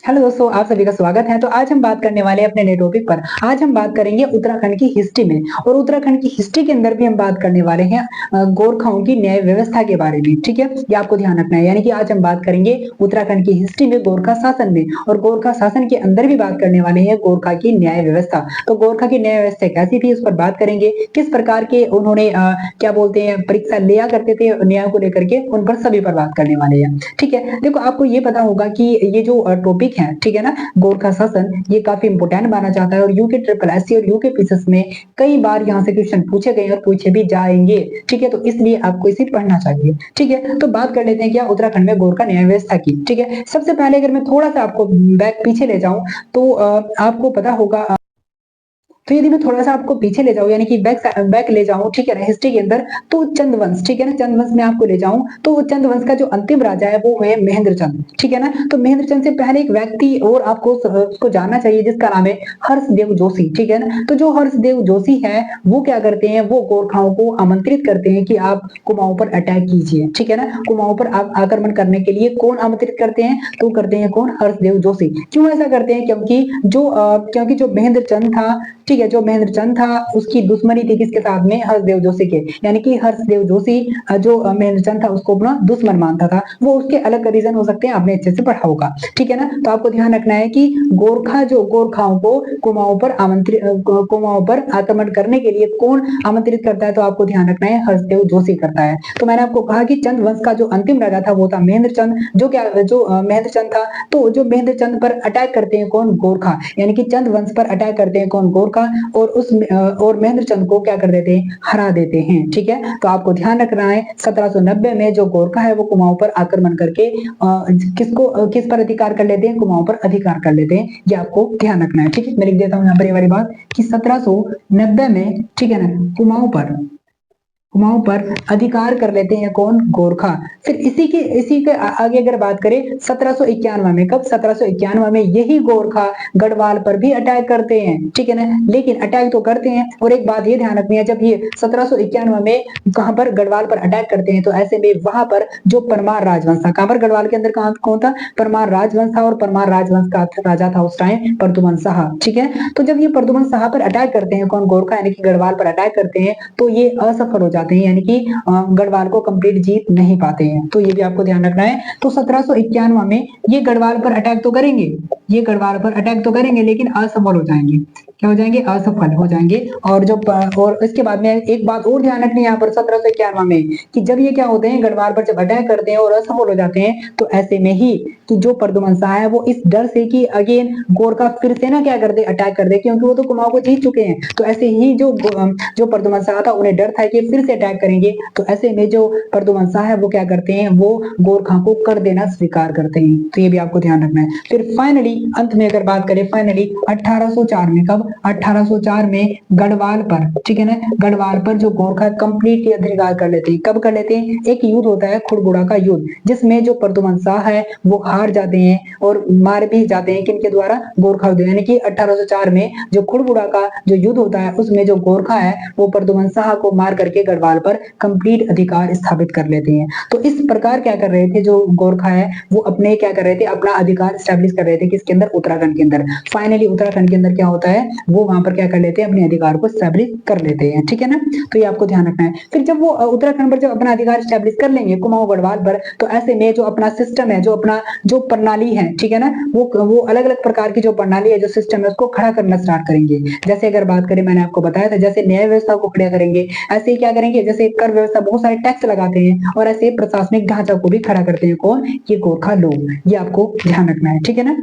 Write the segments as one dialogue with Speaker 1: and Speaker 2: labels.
Speaker 1: Hello दोस्तों, आप सभी का स्वागत है। तो आज हम बात करने वाले हैं अपने नए टॉपिक पर। आज हम बात करेंगे उत्तराखंड की हिस्ट्री में, और उत्तराखंड की हिस्ट्री के अंदर भी हम बात करने वाले हैं गोरखाओं की न्याय व्यवस्था के बारे में। ठीक है, ये आपको ध्यान रखना है। यानी कि आज हम बात करेंगे उत्तराखंड की हिस्ट्री में गोरखा शासन में, और गोरखा शासन के अंदर भी बात करने वाले हैं गोरखा की न्याय व्यवस्था। तो गोरखा की न्याय व्यवस्था कैसी थी, उस पर बात करेंगे। किस प्रकार के उन्होंने क्या बोलते हैं, परीक्षा लिया करते थे न्याय को लेकर के, उन पर सभी पर बात करने वाले हैं। ठीक है, देखो आपको ये पता होगा कि ये जो टॉपिक है, ठीक है ना, गोरखा शासन, ये काफी इंपोर्टेंट माना जाता है, और यूके ट्रिपल एससी और यूके पीसीएस में कई बार यहाँ से क्वेश्चन पूछे गए और पूछे भी जाएंगे। ठीक है, तो इसलिए आपको इसे पढ़ना चाहिए। ठीक है, तो बात कर लेते हैं क्या उत्तराखंड में गोरखा न्याय व्यवस्था की। ठीक है, सबसे पहले अगर मैं थोड़ा सा आपको बैक पीछे ले जाऊं, तो आपको पता होगा। तो यदि मैं थोड़ा सा आपको पीछे ले जाऊं, यानी कि बैक बैक ले जाऊं, ठीक है ना, हिस्ट्री के अंदर, तो चंद्रवंश, ठीक है ना, चंद्रवंश में आपको ले जाऊं, तो चंद्रवंश का जो अंतिम राजा है वो है महेंद्र चंद। ठीक है ना, तो महेंद्र चंद से पहले एक व्यक्ति और आपको उसको जानना चाहिए, जिसका नाम है हर्षदेव जोशी। ठीक है ना, तो जो हर्षदेव जोशी है वो क्या करते हैं, वो गोरखाओं को आमंत्रित करते हैं कि आप कुमाऊं पर अटैक कीजिए। ठीक है ना, कुमाऊं पर आक्रमण करने के लिए कौन आमंत्रित करते हैं, तो करते हैं कौन, हर्षदेव जोशी। क्यों ऐसा करते हैं, क्योंकि जो महेंद्र चंद था, ठीक है, जो महेंद्र चंद था, उसकी दुश्मनी थी किसके साथ में, हर्षदेव जोशी के। यानी कि हर्षदेव जोशी जो महेंद्र चंद था उसको अपना दुश्मन मानता था। वो उसके अलग रीजन हो सकते हैं, आपने अच्छे से पढ़ा होगा। ठीक है ना, तो आपको ध्यान रखना है कि गोरखाओं को कुमाऊं पर आक्रमण करने के लिए कौन आमंत्रित करता है, तो आपको ध्यान रखना है, हर्षदेव जोशी करता है। तो मैंने आपको कहा कि चंद वंश का जो अंतिम राजा था वो था महेंद्र चंद। महेंद्र चंद था, तो जो महेंद्र चंद पर अटैक करते हैं कौन, गोरखा। यानी कि चंद वंश पर अटैक करते हैं कौन, गोरखा। और महेंद्र चंद को क्या कर देते हैं, हरा देते हैं। ठीक है, तो आपको ध्यान रखना है 1790 में जो गोरखा है वो कुमाऊं पर आक्रमण करके किस पर अधिकार कर लेते हैं, कुमाऊं पर अधिकार कर लेते हैं। ये आपको ध्यान रखना है। ठीक है, मैं लिख देता हूं यहाँ पर ये वाली बात कि 1790 में, ठीक है ना, कुमाऊं पर अधिकार कर लेते हैं कौन, गोरखा। फिर इसी के आगे अगर बात करें 1791 में, कब, 1791 में यही गोरखा गढ़वाल पर भी अटैक करते हैं। ठीक है ना, लेकिन अटैक तो करते हैं, और एक बात ये ध्यान रखनी है, जब ये 1791 में कहां पर गढ़वाल पर अटैक करते हैं, तो ऐसे में वहां पर जो परमार राजवंश था, कहां पर, गढ़वाल के अंदर, कहां कौन था, परमार राजवंश था, और परमार राजवंश का राजा था उस टाइम प्रद्युमन शाह। ठीक है, तो जब ये प्रद्युमन शाह पर अटैक करते हैं कौन, गोरखा, यानी कि गढ़वाल पर अटैक करते हैं, तो ये असफल हो जाते हैं, यानी कि गढ़वाल को कंप्लीट जीत नहीं पाते हैं। तो ये भी आपको ध्यान रखना है। तो 1791 में ये गढ़वाल पर अटैक तो करेंगे, लेकिन असफल हो जाएंगे। क्या हो जाएंगे, असफल हो जाएंगे। और इसके बाद में एक बात और ध्यान रखनी है यहाँ पर 1791 में, कि जब ये क्या होते हैं, गढ़वाल पर जब अटैक करते हैं और असफल हो जाते हैं, तो ऐसे में ही कि जो प्रद्युमन शाह है वो इस डर से कि अगेन गोरखा फिर से ना क्या कर दे, अटैक कर दे, क्योंकि वो तो कुमाऊं को जीत चुके हैं। तो ऐसे ही जो प्रद्युमन शाह था, उन्हें डर था कि फिर से अटैक करेंगे। तो ऐसे में जो प्रद्युमन शाह है वो क्या करते हैं, वो गोरखा को कर देना स्वीकार करते हैं। तो ये भी आपको ध्यान रखना है। फिर फाइनली अंत में अगर बात करें, फाइनली 1804 में, कब, 1804 में गढ़वाल पर, ठीक है ना, गढ़वाल पर जो गोरखा कंप्लीटली अधिकार कर लेते हैं। कब कर लेते हैं, एक युद्ध होता है खुड़बुड़ा का युद्ध, जिसमें जो प्रद्युमन शाह है वो हार जाते हैं और मार भी जाते हैं, किनके द्वारा, गोरखा। यानी कि 1804 में जो खुड़बुड़ा का जो युद्ध होता है, उसमें जो गोरखा है वो प्रद्युमन शाह को मार करके गढ़वाल पर कंप्लीट अधिकार स्थापित कर लेते हैं। तो इस प्रकार क्या कर रहे थे, जो गोरखा है वो अपने क्या कर रहे थे, अपना अधिकार स्टैब्लिश कर रहे थे, किसके अंदर, उत्तराखंड के अंदर। फाइनली उत्तराखंड के अंदर क्या होता है, वो वहां पर क्या कर लेते हैं, अपने अधिकार को स्टैब्लिश कर लेते हैं। ठीक है ना, तो ये आपको ध्यान रखना है। फिर जब वो उत्तराखंड पर जब अपना अधिकार स्टैब्लिश कर लेंगे कुमाऊं गढ़वाल पर, तो ऐसे में जो अपना सिस्टम है, जो प्रणाली है, ठीक है ना, वो अलग अलग प्रकार की जो प्रणाली है, जो सिस्टम है, उसको खड़ा करना स्टार्ट करेंगे। जैसे अगर बात करें, मैंने आपको बताया था, जैसे न्याय व्यवस्था को खड़ा करेंगे, ऐसे ही क्या करेंगे, जैसे कर व्यवस्था, बहुत सारे टैक्स लगाते हैं, और ऐसे प्रशासनिक ढांचा को भी खड़ा करते हैं कौन, ये गोरखा लोग। ये आपको ध्यान रखना है। ठीक है ना,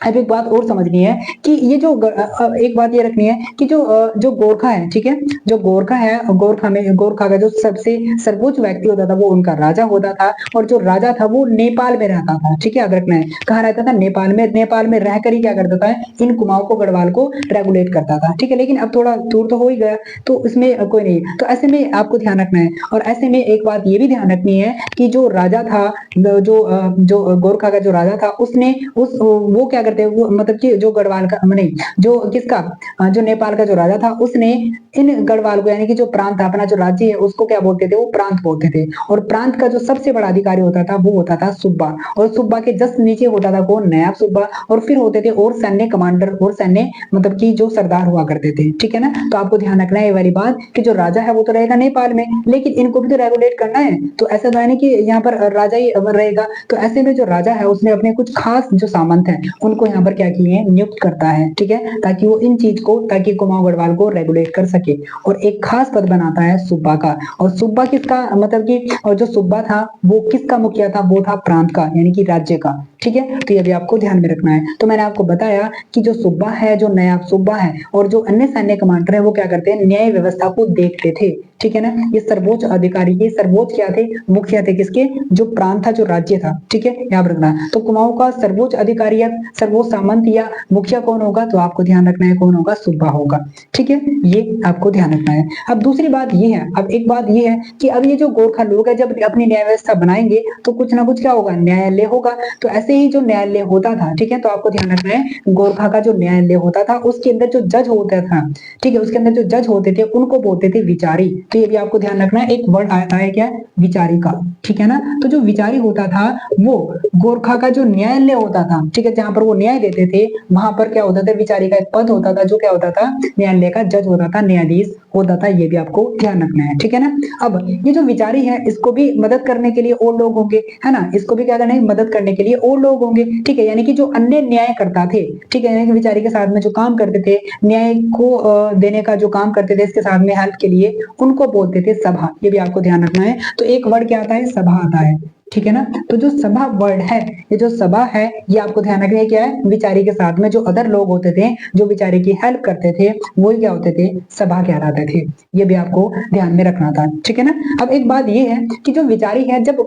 Speaker 1: अब एक बात और समझनी है कि ये एक बात ये रखनी है कि जो गोरखा है, ठीक है, जो गोरखा है, गोरखा का जो सबसे सर्वोच्च व्यक्ति होता था वो उनका राजा होता था, और जो राजा था वो नेपाल में रहता था। ठीक है, याद रखना है, कहाँ रहता था, नेपाल में। नेपाल में रहकर ही क्या करता था, इन कुमाऊं को, गढ़वाल को रेगुलेट करता था। ठीक है, लेकिन अब थोड़ा दूर तो हो ही गया, तो इसमें कोई नहीं। तो ऐसे में आपको ध्यान रखना है। और ऐसे में एक बात ये भी ध्यान रखनी है कि जो राजा था, जो गोरखा का जो राजा था, उसने वो क्या करते हैं वो, मतलब कि जो गढ़वाल का नहीं, जो किसका, जो नेपाल का जो राजा था उसने इन गढ़वाल को, यानी कि जो प्रांत था, अपना जो राज्य है उसको क्या बोलते थे, वो प्रांत बोलते थे। और प्रांत का जो सबसे बड़ा अधिकारी होता था वो होता था सुब्बा, और सुब्बा के जस्ट नीचे होता था कौन, नयाब सुब्बा, और फिर होते थे और सैन्य कमांडर और सैन्य मतलब कि जो सरदार हुआ करते थे, ठीक है ना। तो आपको ध्यान रखना है ये वाली बात कि जो राजा है वो तो रहेगा नेपाल में, लेकिन इनको भी तो रेगुलेट करना है, तो ऐसा तो है नहीं कि यहाँ पर राजा ही रहेगा। तो ऐसे में जो राजा है उसने अपने कुछ खास जो सामंत है उनको यहाँ पर क्या किए हैं, नियुक्त करता है, ठीक है, ताकि वो इन चीज को, ताकि कुमाऊं गढ़वाल को रेगुलेट कर सके। और एक खास पद बनाता है सुब्बा का, और सुब्बा किसका, मतलब कि और जो सुब्बा था वो किसका मुखिया था, वो था प्रांत का, यानी कि राज्य का, ठीक है। तो ये भी आपको ध्यान में रखना है। तो मैंने आपको बताया कि जो सुब्बा है, जो नयाब सुब्बा है, और जो अन्य सैन्य कमांडर है वो क्या करते हैं, न्याय व्यवस्था को देखते थे, ठीक है ना। ये सर्वोच्च अधिकारी, ये सर्वोच्च क्या थे, मुखिया थे किसके, जो प्रांत था, जो राज्य था, ठीक है, याद रखना। तो कुमाऊं का सर्वोच्च अधिकारी या सर्वोच्च सामंत या मुखिया कौन होगा, तो आपको ध्यान रखना है कौन होगा, सुब्बा होगा, ठीक है, ये आपको ध्यान रखना है। अब दूसरी बात ये है, अब एक बात ये है कि अब ये जो गोरखा लोग है जब अपनी न्याय व्यवस्था बनाएंगे तो कुछ ना कुछ क्या होगा, न्यायालय होगा। तो ऐसे ही जो न्यायालय होता था, ठीक है, तो आपको ध्यान रखना है गोरखा का जो न्यायालय होता था उसके अंदर जो जज होता था, ठीक है, उसके अंदर जो जज होते थे उनको बोलते थे विचारी। तो ये भी आपको ध्यान रखना है, एक वर्ड आता है क्या, विचारी का, ठीक है ना। तो जो विचारी होता था वो गोरखा का जो न्यायालय होता था, ठीक है, जहां पर वो न्याय देते थे वहां पर क्या होता था, विचारी का एक पद होता था जो क्या होता था, न्यायालय का जज होता था, न्यायाधीश होता था। ये भी आपको ध्यान रखना है, ठीक है ना। अब ये जो विचारी है इसको भी मदद करने के लिए और लोग होंगे, है ना, इसको भी क्या करना है, मदद करने के लिए और लोग होंगे, ठीक है, यानी कि जो अन्य न्याय करता थे, ठीक है, यानी कि विचारी के साथ में जो काम करते थे, न्याय को देने का जो काम करते थे इसके साथ में हेल्प के लिए, उनको बोलते थे सभा। ये भी आपको ध्यान रखना है। तो एक वर्ड क्या आता है, सभा आता है, ठीक है ना। तो जो सभा वर्ड है, ये जो सभा है ये आपको ध्यान रखना है क्या है, विचारी के साथ में जो अदर लोग होते थे जो विचारी की हेल्प करते थे वो क्या होते थे, सभा कहलाते थे। ये भी आपको ध्यान में रखना था, ठीक है ना। अब एक बात ये है कि जो विचारी है, जब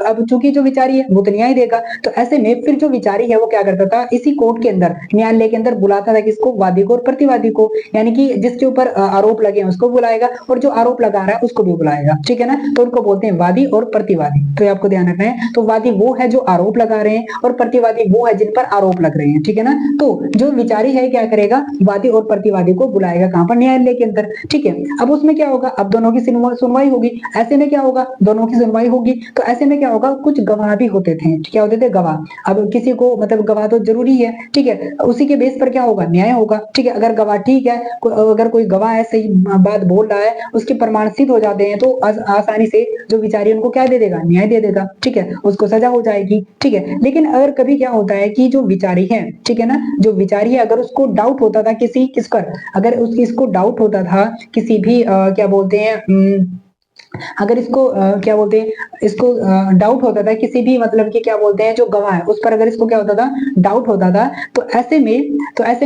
Speaker 1: अब चूंकि जो विचारी है वो तो न्याय देगा, तो ऐसे में फिर जो विचारी है वो क्या करता था, इसी कोर्ट के अंदर, न्यायालय के अंदर बुलाता था किसको, वादी को और प्रतिवादी को, यानी कि जिसके ऊपर आरोप लगे हैं उसको बुलाएगा और जो आरोप लगा रहा है उसको भी बुलाएगा, ठीक है ना। तो उनको बोलते हैं वादी और प्रतिवादी। तो आपको ध्यान रखना है। तो वादी वो है जो आरोप लगा रहे हैं और प्रतिवादी वो है जिन पर आरोप लग रहे हैं, ठीक है ना। तो जो विचारी है क्या करेगा, वादी और प्रतिवादी को बुलाएगा कहां पर, न्यायालय के अंदर, ठीक है। अब उसमें क्या होगा, अब दोनों की सुनवाई होगी। ऐसे में क्या होगा, दोनों की सुनवाई होगी तो ऐसे में क्या होगा, कुछ गवाह भी होते थे, क्या होते थे, गवाह। अब किसी को मतलब गवाह तो जरूरी है, ठीक है, उसी के बेस पर क्या होगा, न्याय होगा, ठीक है। अगर गवाह ठीक है, अगर कोई गवाह है सही बात बोल रहा है, उसके प्रमाण सिद्ध हो जाते हैं तो आसानी से जो विचारी उनको क्या दे देगा, न्याय दे देगा, ठीक है, उसको सजा हो जाएगी, ठीक है। लेकिन अगर कभी क्या होता है कि जो विचारी है, ठीक है ना, जो विचारी है अगर उसको डाउट होता था किस पर, अगर इसको डाउट होता था किसी भी क्या बोलते हैं अगर इसको क्या बोलते हैं, इसको डाउट होता था किसी भी मतलब कि क्या बोलते हैं जो गवाह है उस पर, अगर इसको क्या होता था, डाउट होता था, तो ऐसे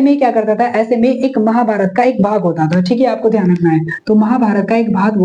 Speaker 1: में क्या करता था, ऐसे में एक महाभारत का एक भाग होता था, ठीक है, आपको ध्यान रखना है। तो महाभारत का एक भाग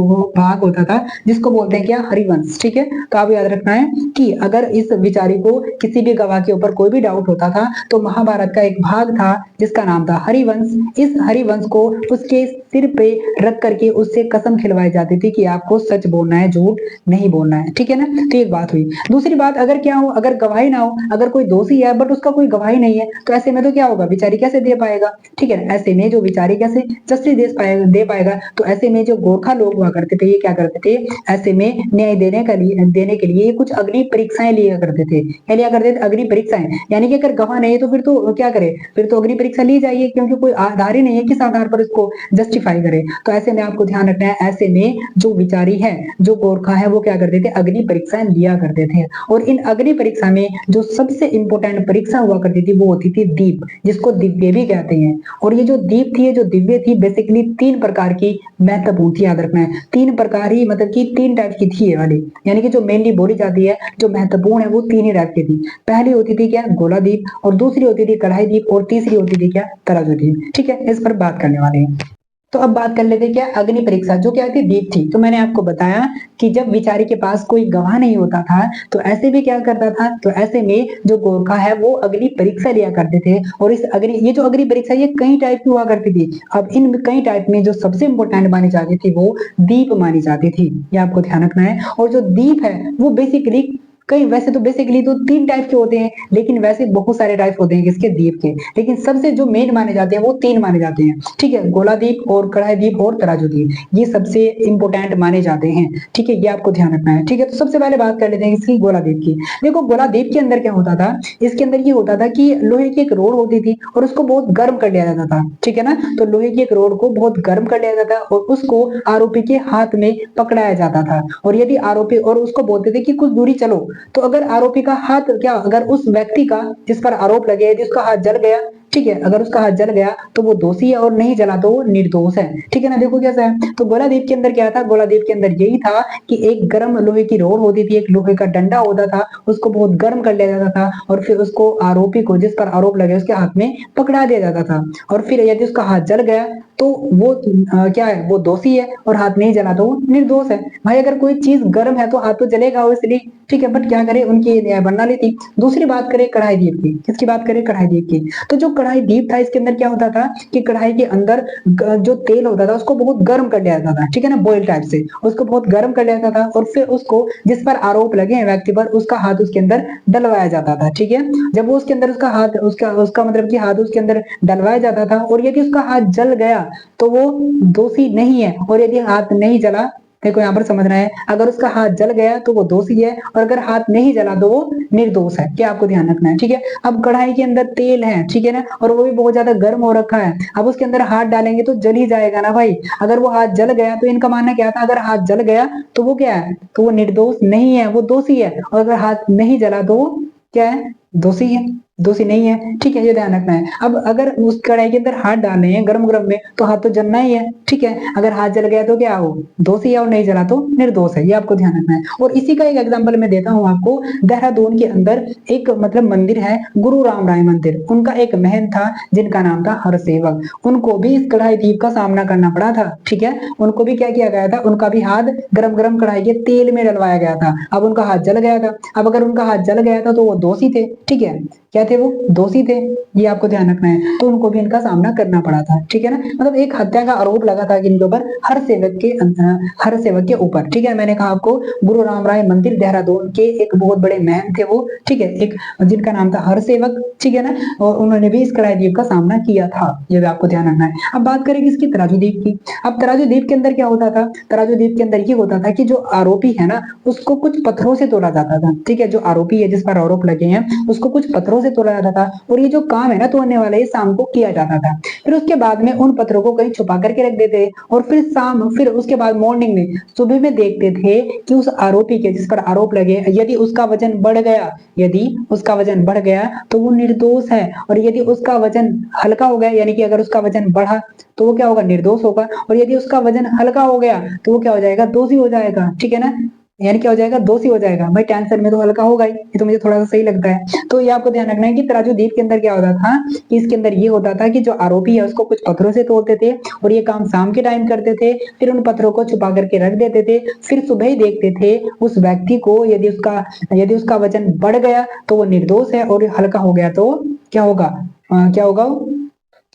Speaker 1: होता था जिसको बोलते हैं क्या, हरिवंश, ठीक है। तो आप याद रखना है कि अगर इस विचारी को किसी भी गवाह के ऊपर कोई भी डाउट होता था तो महाभारत का एक भाग था जिसका नाम था हरिवंश। इस हरिवंश को उसके सिर पे रख करके उससे कसम खिलवाई जाती थी कि आपको सच बोलना है, झूठ नहीं बोलना है, ठीक है ना। तो एक बात हुई। दूसरी बात, अगर क्या हो, अगर गवाही ना हो, अगर कोई दोषी है बट उसका कोई गवाही नहीं है तो ऐसे में तो क्या होगा, विचारी कैसे दे पाएगा, ठीक है। ऐसे में जो विचारी कैसे जस्टिस दे पाएगा, तो ऐसे में जो गोरखा लोग हुआ करते थे ये क्या करते थे, ऐसे में न्याय देने के लिए कुछ अग्नि परीक्षाएं लिया करते थे। क्या लिया करते थे, अग्नि परीक्षाएं, यानी कि अगर गवाह नहीं है तो फिर तो क्या करे, फिर तो अग्नि परीक्षा ली जाइए, क्योंकि कोई आधार ही नहीं है किस आधार पर इसको जस्टिफाई करे। तो ऐसे में आपको ध्यान रखना है, ऐसे में जो विचारी है, जो गोरखा है, वो क्या करते थे, अग्नि परीक्षाएं लिया करते थे। और इन अग्नि परीक्षा में जो सबसे इंपॉर्टेंट परीक्षा हुआ करती थी वो होती थी दीप, जिसको दिव्य भी कहते हैं। और ये जो दीप थी, ये जो दिव्य थी, बेसिकली 3 प्रकार की महत्वपूर्ण थी, याद रखना है। 3 प्रकार ही, मतलब कि 3 टाइप की थी ये वाली, यानी कि जो मेनली बोली जाती है, जो महत्वपूर्ण है वो 3 ही टाइप की थी। पहली होती थी क्या, गोला दीप, और दूसरी होती थी कढ़ाई दीप, और तीसरी होती थी क्या, तराजू दीप, ठीक है। इस पर बात करने वाले हैं। तो अब बात कर लेते हैं क्या, अग्नि परीक्षा, जो क्या थी, दीप थी। तो मैंने आपको बताया कि जब विचारी के पास कोई गवाह नहीं होता था तो ऐसे भी क्या करता था, तो ऐसे में जो गोरखा है वो अग्नि परीक्षा लिया करते थे। और ये जो अग्नि परीक्षा ये कई टाइप की हुआ करती थी। अब इन कई टाइप में जो सबसे इंपॉर्टेंट मानी जाती थी वो दीप मानी जाती थी, ये आपको ध्यान रखना है। और जो दीप है वो बेसिकली कई वैसे तो बेसिकली तो 3 टाइप के होते हैं, लेकिन वैसे बहुत सारे टाइप होते हैं किसके, द्वीप के। लेकिन सबसे जो मेन माने जाते हैं वो 3 माने जाते हैं, ठीक है। गोला द्वीप और कढ़ाई द्वीप और तराजू द्वीप, ये सबसे इंपॉर्टेंट माने जाते हैं, ठीक है। ये आपको ध्यान रखना है, ठीक है। तो सबसे पहले बात कर लेते हैं इसकी गोला द्वीप की। देखो गोला द्वीप के अंदर क्या होता था, इसके अंदर ये होता था कि लोहे की एक रोड होती थी और उसको बहुत गर्म कर लिया जाता था, ठीक है ना। तो लोहे की एक रोड को बहुत गर्म कर लिया जाता था और उसको आरोपी के हाथ में पकड़ाया जाता था। और यदि आरोपी, और उसको बोलते थे कि कुछ दूरी चलो, तो अगर आरोपी का हाथ, क्या अगर उस व्यक्ति का जिस पर आरोप लगे यदि उसका हाथ जल गया, ठीक है, अगर उसका हाथ जल गया तो वो दोषी है और नहीं जला तो वो निर्दोष है, ठीक है ना। देखो कैसा है। तो गोला द्वीप के अंदर क्या था, गोला द्वीप के अंदर यही था कि एक गर्म लोहे की रोड होती थी, एक लोहे का डंडा होता था, उसको बहुत गर्म कर लिया जाता था और फिर उसको आरोपी को जिस पर आरोप लगे उसके हाथ में पकड़ा दिया जाता था। और फिर यदि उसका हाथ जल गया तो वो क्या है, वो दोषी है, और हाथ नहीं जला तो वो निर्दोष है। भाई अगर कोई चीज गर्म है तो हाथ तो जलेगा इसलिए, ठीक है। बट क्या करे, उनकी न्याय प्रणाली थी। दूसरी बात करें कढ़ाई द्वीप की, किसकी बात करें, कढ़ाई द्वीप की। तो जो कढ़ाई द्वीप था इसके अंदर क्या होता था कि कढ़ाई के अंदर जो तेल होता था उसको बहुत गर्म कर लिया जाता था, ठीक है ना, बॉयल टाइप से उसको बहुत गर्म कर लिया जाता था और फिर उसको जिस पर आरोप लगे हैं व्यक्ति पर, उसका हाथ उसके अंदर डलवाया जाता था, ठीक है। जब वो उसके अंदर उसका हाथ, उसका मतलब कि हाथ उसके अंदर डलवाया जाता था, और यदि उसका हाथ जल गया तो वो दोषी नहीं है, और यदि हाथ नहीं जला, देखो यहाँ पर समझना है, अगर उसका हाथ जल गया तो वो दोषी है, और अगर हाथ नहीं जला तो वो निर्दोष है। क्या आपको ध्यान रखना है, ठीक है। अब कढ़ाई के अंदर तेल है, ठीक है ना, और वो भी बहुत ज्यादा गर्म हो रखा है। अब उसके अंदर हाथ डालेंगे तो जल ही जाएगा ना भाई। अगर वो हाथ जल गया तो इनका मानना क्या था, अगर हाथ जल गया तो वो क्या है, तो वो निर्दोष नहीं है, वो दोषी है, और अगर हाथ नहीं जला तो वो क्या है, दोषी है, दोषी नहीं है, ठीक है। ये ध्यान रखना है। अब अगर उस कढ़ाई के अंदर हाथ डालने हैं गरम गरम में तो हाथ तो जलना ही है, ठीक है। अगर हाथ जल गया तो क्या हो, दोषी है, और नहीं जला तो निर्दोष है। ये आपको ध्यान रखना है। और इसी का एक एग्जांपल मैं देता हूँ आपको। देहरादून के अंदर एक मतलब मंदिर है, गुरु राम राय मंदिर। उनका एक महंत था जिनका नाम था हरसेवक। उनको भी इस कढ़ाई द्वीप का सामना करना पड़ा था, ठीक है। उनको भी क्या किया गया था, उनका भी हाथ गरम गरम कढ़ाई के तेल में डलवाया गया था। अब उनका हाथ जल गया था। अब अगर उनका हाथ जल गया था तो वो दोषी थे, ठीक है। क्या थे वो, दोषी थे। ये आपको ध्यान रखना है। तो उनको भी इनका सामना करना पड़ा था, ठीक है ना। मतलब एक हत्या का आरोप लगा था इनके ऊपर, हर सेवक के ऊपर, ठीक है। मैंने कहा आपको गुरु राम राय मंदिर देहरादून के एक बहुत बड़े मैन थे वो, ठीक है, एक जिनका नाम था हर सेवक, ठीक है ना। और उन्होंने भी इस कढ़ाई द्वीप का सामना किया था। ये भी आपको ध्यान रखना है। अब बात करें किसकी, तराजू द्वीप की। अब तराजू द्वीप के अंदर क्या होता था, तराजू द्वीप के अंदर ये होता था कि जो आरोपी है ना उसको कुछ पत्थरों से तोला जाता था, ठीक है। जो आरोपी है जिस पर आरोप लगे हैं उसको कुछ पत्थरों से तोला जाता था, और ये जो काम है ना तोड़ने वाले ये शाम को किया जाता था। फिर उसके बाद में उन पत्थरों को कहीं छुपा करके रख देते, और फिर उसके बाद मॉर्निंग में, सुबह में देखते थे कि उस आरोपी के जिस पर आरोप लगे यदि उसका वजन बढ़ गया, यदि उसका वजन बढ़ गया तो वो निर्दोष है, और यदि उसका वजन हल्का हो गया, यानी कि अगर उसका वजन बढ़ा तो वो क्या होगा, निर्दोष होगा, और यदि उसका वजन हल्का हो गया तो वो क्या हो जाएगा, दोषी हो जाएगा, ठीक है ना। यानी क्या हो जाएगा, दोषी हो जाएगा। भाई टेंशन में तो हल्का होगा ही, ये तो मुझे थोड़ा सा सही लगता है। तो ये आपको ध्यान रखना है कि तराजू द्वीप के अंदर क्या होता था कि इसके अंदर ये होता था कि जो आरोपी है उसको कुछ पत्थरों से तोड़ते थे, और ये काम शाम के टाइम करते थे। फिर उन पत्थरों को छुपा करके रख देते थे। फिर सुबह ही देखते थे उस व्यक्ति को, यदि उसका वजन बढ़ गया तो वो निर्दोष है, और हल्का हो गया तो क्या होगा, क्या होगा,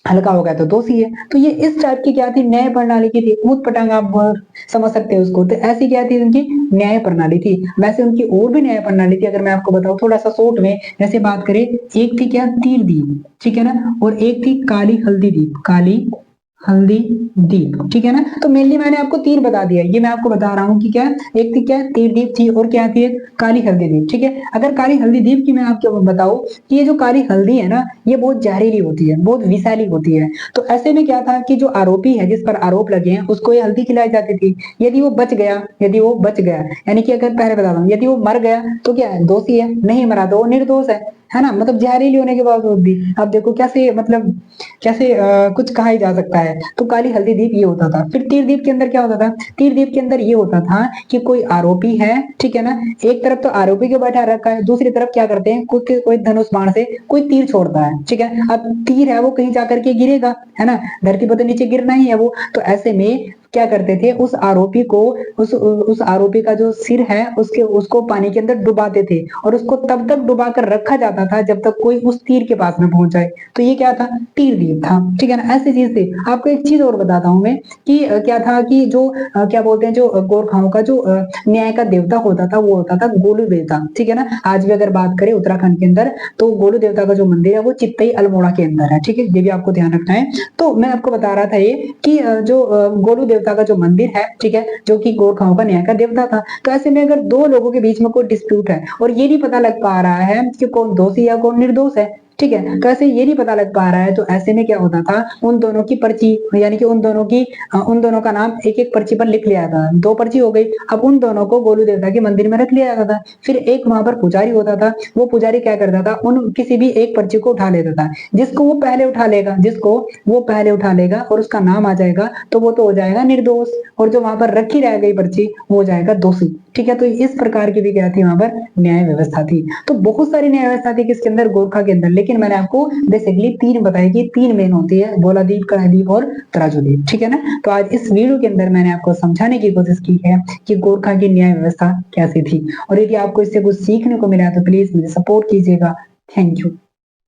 Speaker 1: हल्का हो गया तो दोषी है। तो ये इस टाइप की क्या थी, न्याय प्रणाली की थी। ऊट पटांग आप समझ सकते हो उसको। तो ऐसी क्या थी उनकी न्याय प्रणाली थी। वैसे उनकी और भी न्याय प्रणाली थी, अगर मैं आपको बताऊं थोड़ा सा शॉर्ट में। जैसे बात करें, एक थी क्या, तीर दीप, ठीक है ना, और एक थी काली हल्दी दीप, काली हल्दी दीप, ठीक है ना। तो मेनली मैंने आपको तीन बता दिया, ये मैं आपको बता रहा हूँ कि क्या, एक थी क्या, तीर दीप थी, और क्या थी, एक काली हल्दी दीप, ठीक है। अगर काली हल्दी दीप की मैं आपको बताऊं कि ये जो काली हल्दी है ना ये बहुत जहरीली होती है, बहुत विषैली होती है। तो ऐसे में क्या था कि जो आरोपी है जिस पर आरोप लगे हैं उसको ये हल्दी खिलाई जाती थी। यदि वो बच गया, यदि वो बच गया, यानी कि अगर पहले बता दूं, यदि वो मर गया तो क्या है, दोषी है, नहीं मरा तो वो निर्दोष है ना। मतलब जहरीली होने के बावजूद भी अब देखो कैसे, मतलब कैसे कुछ कहा ही जा सकता है। तो काली हल्दी दीप ये होता था। फिर तीर दीप के अंदर क्या होता था, तीर दीप के अंदर ये होता था कि कोई आरोपी है, ठीक है ना, एक तरफ तो आरोपी के बैठा रखा है, दूसरी तरफ क्या करते हैं, कोई धनुष बाण से कोई तीर छोड़ता है, ठीक है। अब तीर है वो कहीं जाकर के गिरेगा, है ना, धरती पर तो नीचे गिरना ही है वो। तो ऐसे में क्या करते थे, उस आरोपी का जो सिर है उसको पानी के अंदर डुबाते थे और उसको तब तक डुबा कर रखा जाता था जब तक कोई उस तीर के पास में पहुंच जाए। तो ये क्या था, तीर दीप था, ठीक है ना, ऐसी चीज थी। आपको एक चीज और बताता हूं मैं कि क्या था कि जो क्या बोलते हैं, जो गोरखाओं का जो न्याय का देवता होता था वो होता था गोलू देवता, ठीक है ना। आज भी अगर बात करें उत्तराखंड के अंदर तो गोलू देवता का जो मंदिर है वो चित्तई अल्मोड़ा के अंदर है, ठीक है, ये भी आपको ध्यान रखना है। तो मैं आपको बता रहा था ये कि जो गोलू देवता का जो मंदिर है, ठीक है, जो कि गोरखाओं का न्याय का देवता था। तो ऐसे में अगर दो लोगों के बीच में कोई डिस्प्यूट है और ये नहीं पता लग पा रहा है कि कौन दोषी या कौन निर्दोष है, ठीक है, तो ऐसे ये नहीं पता लग पा रहा है, तो ऐसे में क्या होता था, उन दोनों की पर्ची यानी कि उन दोनों का नाम एक एक पर्ची पर लिख लिया था, दो पर्ची हो गई। अब उन दोनों को गोलू देवता के मंदिर में रख लिया जाता था। फिर एक वहां पर पुजारी होता था, वो पुजारी क्या करता था, उन किसी भी एक पर्ची को उठा लेता था, जिसको वो पहले उठा लेगा और उसका नाम आ जाएगा तो वो तो हो जाएगा निर्दोष, और जो वहां पर रखी रह गई पर्ची वो हो जाएगा दोषी, ठीक है। तो इस प्रकार की भी क्या थी, वहां पर न्याय व्यवस्था थी। तो बहुत सारी न्याय व्यवस्था थी किसके अंदर, गोरखा के अंदर, लेकिन मैंने आपको बेसिकली तीन बताई कि तीन मेन होती है, बोलादीप, कणादीप और तराजूदीप, ठीक है ना। तो आज इस वीडियो के अंदर मैंने आपको समझाने की कोशिश की है कि गोरखा की न्याय व्यवस्था कैसी थी, और यदि आपको इससे कुछ सीखने को मिला तो प्लीज मुझे सपोर्ट कीजिएगा। Thank you.